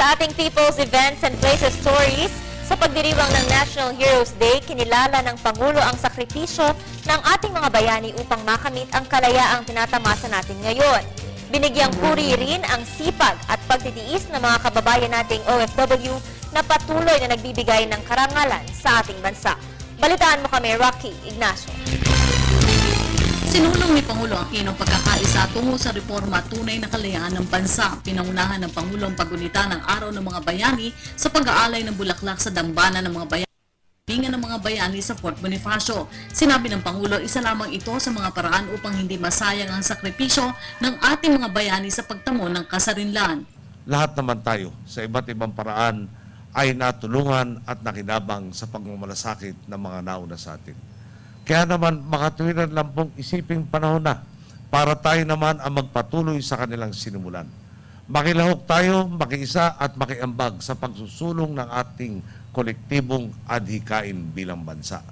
Sa ating People's Events and Places Stories, sa pagdiriwang ng National Heroes Day, kinilala ng Pangulo ang sakripisyo ng ating mga bayani upang makamit ang kalayaang tinatamasa natin ngayon. Binigyang puri rin ang sipag at pagtitiis ng mga kababayan nating OFW na patuloy na nagbibigay ng karangalan sa ating bansa. Balitaan mo kami, Rocky Ignacio. Sinulong ni Pangulo Aquino ang pagkakaisa tungo sa reforma at tunay na kalayaan ng bansa. Pinangunahan ng Pangulo ang pagunita ng Araw ng mga Bayani sa pag-aalay ng bulaklak sa dambana ng mga bayani. Pinga ng mga bayani sa Fort Bonifacio. Sinabi ng Pangulo, isa lamang ito sa mga paraan upang hindi masayang ang sakripisyo ng ating mga bayani sa pagtamo ng kasarinlan. Lahat naman tayo sa iba't ibang paraan ay natulungan at nakinabang sa pagmamalasakit ng mga nauna sa atin. Kaya naman makatuwiran lang pong isiping panahon na para tayo naman ang magpatuloy sa kanilang sinimulan. Makilahok tayo, makiisa at makiambag sa pagsusulong ng ating kolektibong adhikain bilang bansa.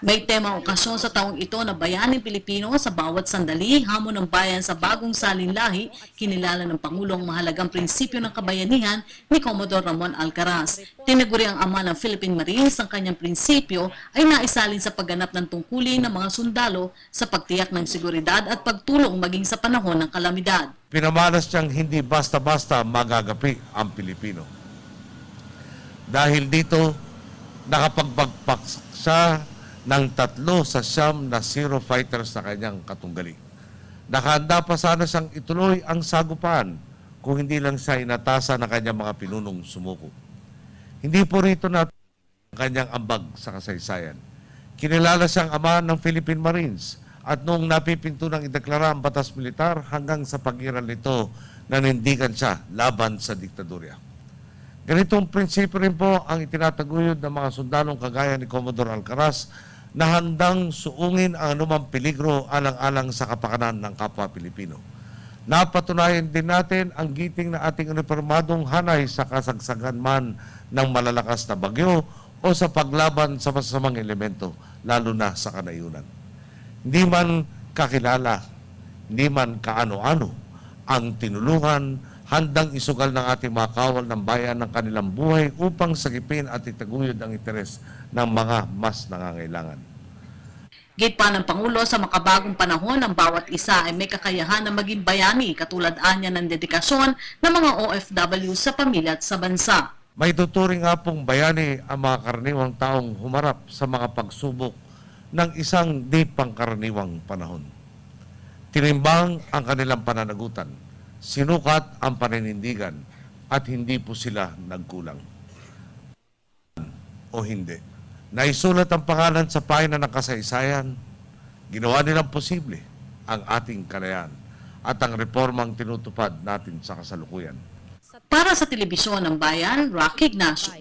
May tema okasyon sa taong ito na Bayaning Pilipino sa bawat sandali, hamon ng bayan sa bagong salinlahi, kinilala ng Pangulo ang mahalagang prinsipyo ng kabayanihan ni Commodore Ramon Alcaraz. Tinaguri ang ama ng Philippine Marines ang kanyang prinsipyo ay naisalin sa pagganap ng tungkulin ng mga sundalo sa pagtiyak ng seguridad at pagtulong maging sa panahon ng kalamidad. Pinamalas niyang hindi basta-basta magagapi ang Pilipino. Dahil dito, nakapagbagpak siya ng 3 sa 9 na Zero Fighters sa kanyang katunggali. Nakahanda pa sana siyang ituloy ang sagupaan kung hindi lang siya inatasa ng kanyang mga pinunong sumuko. Hindi po rito natin ang kanyang ambag sa kasaysayan. Kinilala siyang ama ng Philippine Marines at noong napipinto ng ideklara ang batas militar hanggang sa pag-iral nito nanindigan siya laban sa diktadurya. Ganitong prinsipyo rin po ang itinataguyod ng mga sundalong kagaya ni Commodore Alcaraz na handang suungin ang anumang peligro alang-alang sa kapakanan ng kapwa Pilipino. Napatunayan din natin ang giting na ating uniformadong hanay sa kasagsagan man ng malalakas na bagyo o sa paglaban sa masasamang elemento, lalo na sa kanayunan. Hindi man kakilala, hindi man kaano-ano ang tinulungan, handang isugal ng ating mga kawal ng bayan ng kanilang buhay upang sagipin at itaguyod ang interes ng mga mas nangangailangan. Git pa ng Pangulo, sa makabagong panahon, ang bawat isa ay may kakayahan na maging bayani, katulad anya ng dedikasyon ng mga OFW sa pamilya at sa bansa. May tuturing nga pong bayani ang mga karaniwang taong humarap sa mga pagsubok ng isang di pangkaraniwang panahon. Tinimbang ang kanilang pananagutan, sinukat ang paninindigan at hindi po sila nagkulang. O hindi. Naisulat ang pangalan sa pahina ng kasaysayan, ginawa nilang posible ang ating kalayaan at ang reformang tinutupad natin sa kasalukuyan. Para sa Telebisyon ng Bayan, Rocky Ignacio.